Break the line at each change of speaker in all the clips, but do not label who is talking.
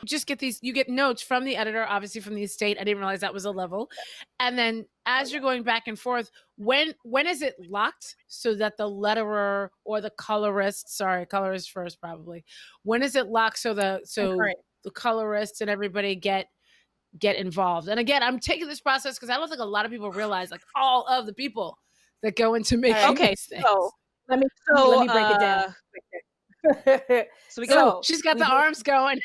just get you get notes from the editor, obviously from the estate. I didn't realize that was a level. And then as you're going back and forth, when is it locked so that the letterer or the colorist first probably. When is it locked so the colorists and everybody get involved? And again, I'm taking this process because I don't think a lot of people realize like all of the people that go into making these things.
So let me break it down.
So she's got the arms going.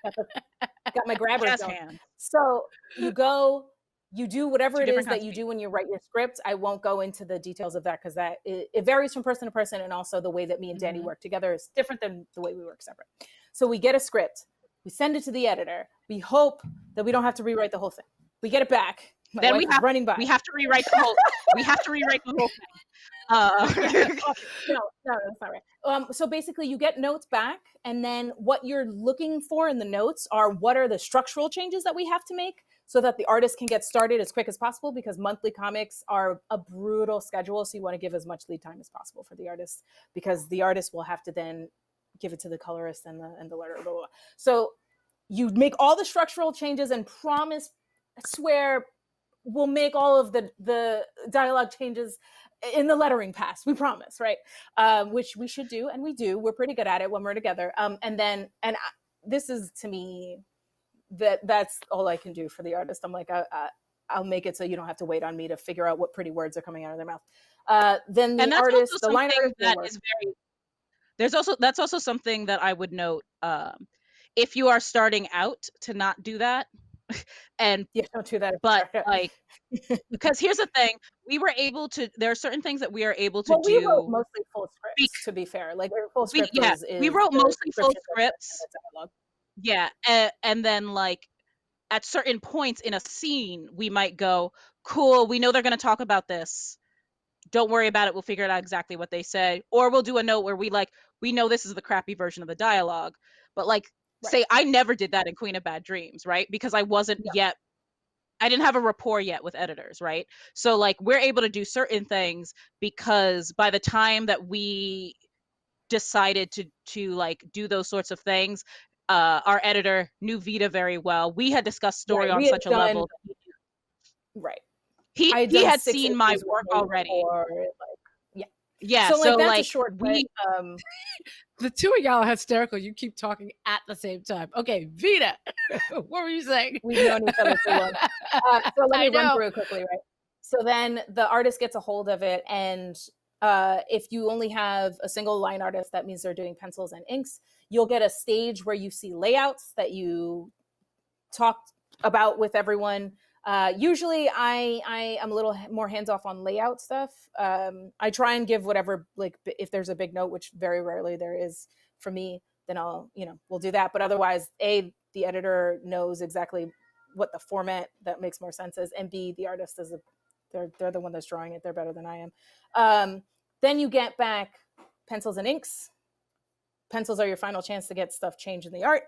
Got my grabbers going.
Hands.
So you do whatever it is that you do when you write your script. I won't go into the details of that because it varies from person to person, and also the way that me and Danny work together is different than the way we work separate. So we get a script, we send it to the editor. We hope that we don't have to rewrite the whole thing. We get it back.
Then we have to rewrite the whole. We have to rewrite the whole thing.
No, that's not right. So basically you get notes back, and then what you're looking for in the notes are what are the structural changes that we have to make so that the artist can get started as quick as possible, because monthly comics are a brutal schedule. So you want to give as much lead time as possible for the artist, because the artist will have to then give it to the colorist and the letterer. Blah, blah, blah. So you make all the structural changes and promise, I swear, we'll make all of the dialogue changes in the lettering pass. We promise, right? Which we should do, and we do. We're pretty good at it when we're together. This is, to me, that's all I can do for the artist. I'm like, I'll make it so you don't have to wait on me to figure out what pretty words are coming out of their mouth. Then the artist, the line artist,
that's also something that I would note. If you are starting out, to not do that. And
don't do that.
But like, because here's the thing, there are certain things that we are able to do.
We wrote mostly full scripts, to be fair. Like full script
we wrote mostly full scripts. Yeah, and then like at certain points in a scene, we might go, cool, we know they're going to talk about this. Don't worry about it. We'll figure out exactly what they said. Or we'll do a note where we know this is the crappy version of the dialogue. But like, say I never did that in Queen of Bad Dreams, right? Because I wasn't yet, I didn't have a rapport yet with editors, right? So like we're able to do certain things because by the time that we decided to like do those sorts of things, our editor knew Vita very well. We had discussed story on such a level.
Right.
He had seen my work already. Yeah.
So that's a short way.
The two of y'all are hysterical. You keep talking at the same time. Okay, Vita, what were you saying?
We've known each other so long. So let me run through it quickly, right? So then the artist gets a hold of it, and if you only have a single line artist, that means they're doing pencils and inks. You'll get a stage where you see layouts that you talked about with everyone. Usually I am a little more hands off on layout stuff. I try and give whatever, like if there's a big note, which very rarely there is for me, then we'll do that. But otherwise, A, the editor knows exactly what the format that makes more sense is, and B, the artist they're the one that's drawing it. They're better than I am. Then you get back pencils and inks. Pencils are your final chance to get stuff changed in the art.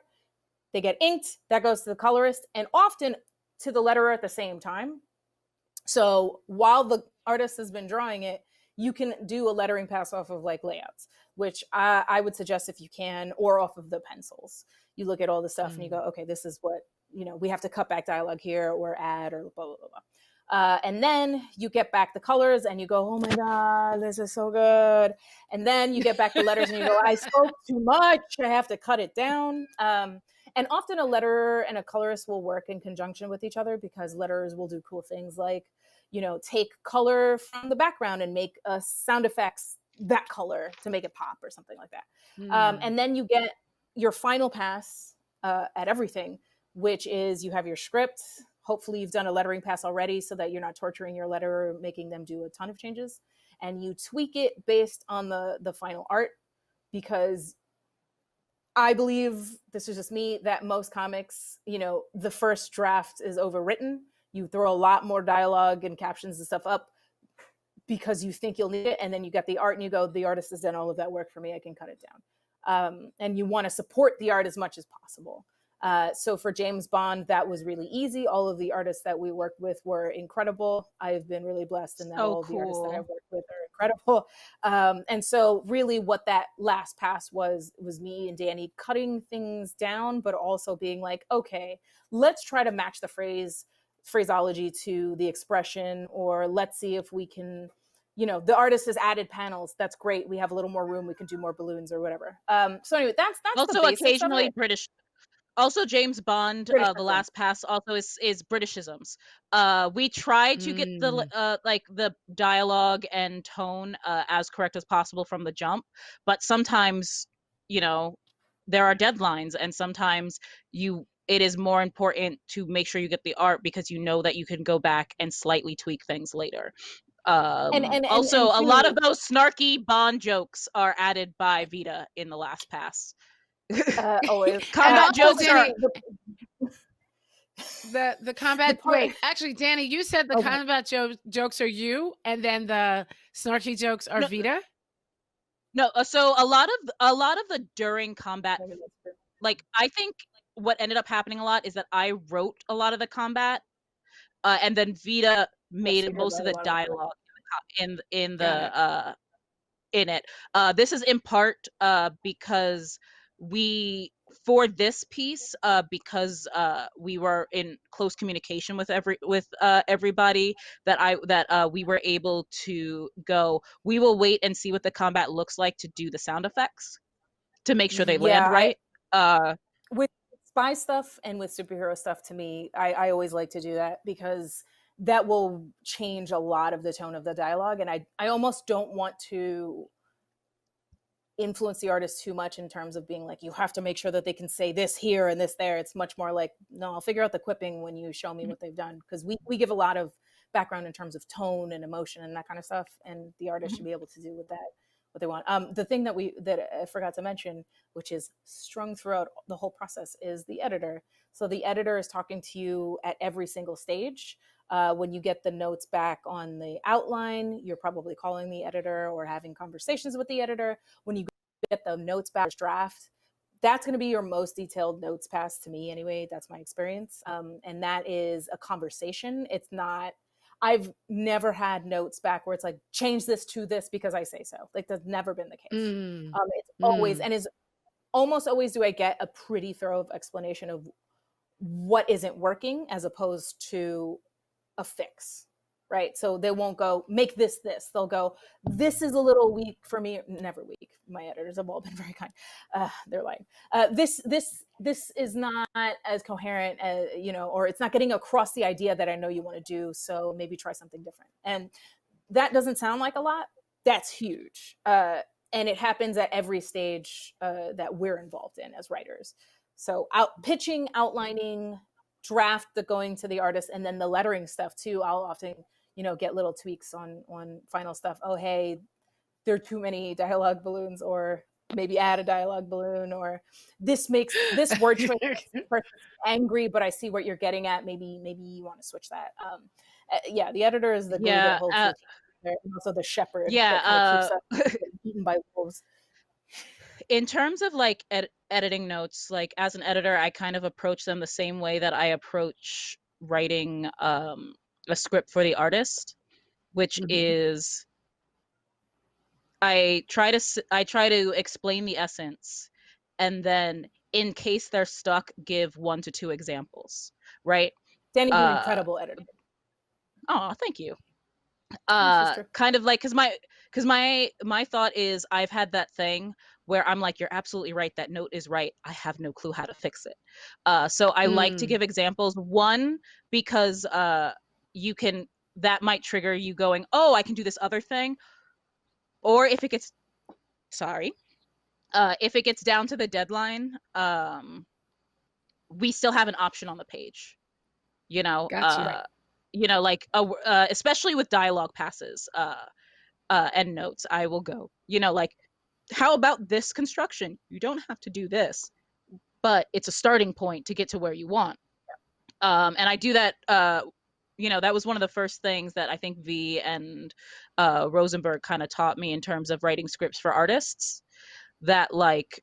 They get inked. That goes to the colorist, and often to the letterer at the same time. So while the artist has been drawing it, you can do a lettering pass off of like layouts, which I would suggest if you can, or off of the pencils. You look at all the stuff and you go, okay, this is what, we have to cut back dialogue here or add or blah, blah, blah, blah. And then you get back the colors and you go, oh my God, this is so good. And then you get back the letters and you go, I spoke too much. I have to cut it down. And often a letterer and a colorist will work in conjunction with each other, because letterers will do cool things like, take color from the background and make sound effects that color to make it pop or something like that. And then you get your final pass at everything, which is you have your script. Hopefully you've done a lettering pass already so that you're not torturing your letterer, making them do a ton of changes. And you tweak it based on the final art, because I believe, this is just me, that most comics, the first draft is overwritten. You throw a lot more dialogue and captions and stuff up because you think you'll need it. And then you get the art and you go, the artist has done all of that work for me. I can cut it down. And you want to support the art as much as possible. So for James Bond, that was really easy. All of the artists that we worked with were incredible. I've been really blessed in that
So
all of the artists that I've
cool.
worked with are incredible. And so really what that last pass was me and Danny cutting things down, but also being like, okay, let's try to match the phraseology to the expression, or let's see if we can, the artist has added panels. That's great. We have a little more room. We can do more balloons or whatever. So anyway, that's the
Also
basics of
occasionally
it.
British. Also, James Bond,
British
the
accent.
last pass also is Britishisms. We try to get the like the dialogue and tone as correct as possible from the jump, but sometimes, there are deadlines, and sometimes it is more important to make sure you get the art because you know that you can go back and slightly tweak things later. Also,
And
a lot of
two,
those snarky Bond jokes are added by Vita in the last pass.
always.
And
Combat
also,
jokes are
Danny, the combat.
The part.
Wait, actually, Danny, you said the
Okay.
combat jokes are you, and then the snarky jokes are
No,
Vita.
no. So a lot of the during combat, like I think what ended up happening a lot is that I wrote a lot of the combat, and then Vita
She
made
did
most
write
of
a
the
lot of the
dialogue
Got it.
in it. This is in part because we for this piece because we were in close communication with everybody, that we were able to go, we will wait and see what the combat looks like to do the sound effects to make sure they land
Yeah,
right.
with spy stuff and with superhero stuff, to me, I always like to do that because that will change a lot of the tone of the dialogue, and I almost don't want to influence the artist too much in terms of being like, you have to make sure that they can say this here and this there. It's much more like, no, I'll figure out the quipping when you show me what they've done, because we give a lot of background in terms of tone and emotion and that kind of stuff, and the artist should be able to do with that what they want. The thing that I forgot to mention, which is strung throughout the whole process, is the editor. So the editor is talking to you at every single stage. When you get the notes back on the outline, you're probably calling the editor or having conversations with the editor. When you get the notes back draft, that's going to be your most detailed notes pass to me anyway. That's my experience. And that is a conversation. It's not, I've never had notes back where it's like, change this to this because I say so. Like, that's never been the case. It's always, and is almost always, do I get a pretty thorough explanation of what isn't working as opposed to a fix, right? So they won't go make this. They'll go, this is a little weak for me. Never weak. My editors have all been very kind. They're lying. This is not as coherent as, or it's not getting across the idea that I know you want to do. So maybe try something different. And that doesn't sound like a lot. That's huge. And it happens at every stage that we're involved in as writers. So pitching, outlining, draft, the going to the artist, and then the lettering stuff too. I'll often get little tweaks on final stuff. Oh, hey, there are too many dialogue balloons, or maybe add a dialogue balloon, or this makes this word choice makes this person angry, but I see what you're getting at. Maybe you want to switch that. Yeah, the editor is the glue that
Yeah.
holds the team together, and also the shepherd that kind of keeps
Yeah.
us from getting eaten by wolves.
In terms of like editing notes, like as an editor, I kind of approach them the same way that I approach writing a script for the artist, which is I try to explain the essence, and then in case they're stuck, give 1 to 2 examples, right?
Danny's an
Uh
incredible editor.
oh, thank you.
This is true.
Kind of like, because my thought is, I've had that thing where I'm like, you're absolutely right, that note is right, I have no clue how to fix it. So I like to give examples. One, because you can that might trigger you going, oh, I can do this other thing. Or if it gets sorry if it gets down to the deadline, we still have an option on the page, you know
Got you.
uh like especially with dialogue passes and notes, I will go, like, how about this construction? You don't have to do this, but it's a starting point to get to where you want. And I do that. That was one of the first things that I think V and Rosenberg kind of taught me in terms of writing scripts for artists, that like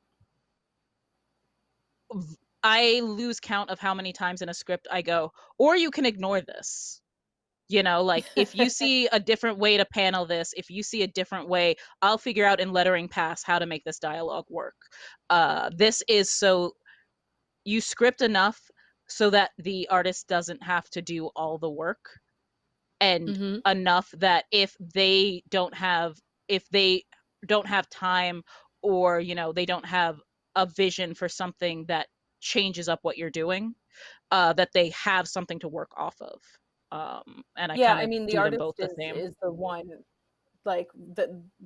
I lose count of how many times in a script I go, or you can ignore this. You know, like if you see a different way to panel this, if you see a different way, I'll figure out in lettering pass how to make this dialogue work. This is so you script enough so that the artist doesn't have to do all the work, and
Mm-hmm.
enough that if they don't have time, or you know, they don't have a vision for something that changes up what you're doing, that they have something to work off of. And I
Yeah,
kind
I
of
mean, the
do them
artist
both the same.
is the one, like,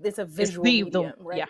it's a
Is
visual
the
medium, right?
yeah.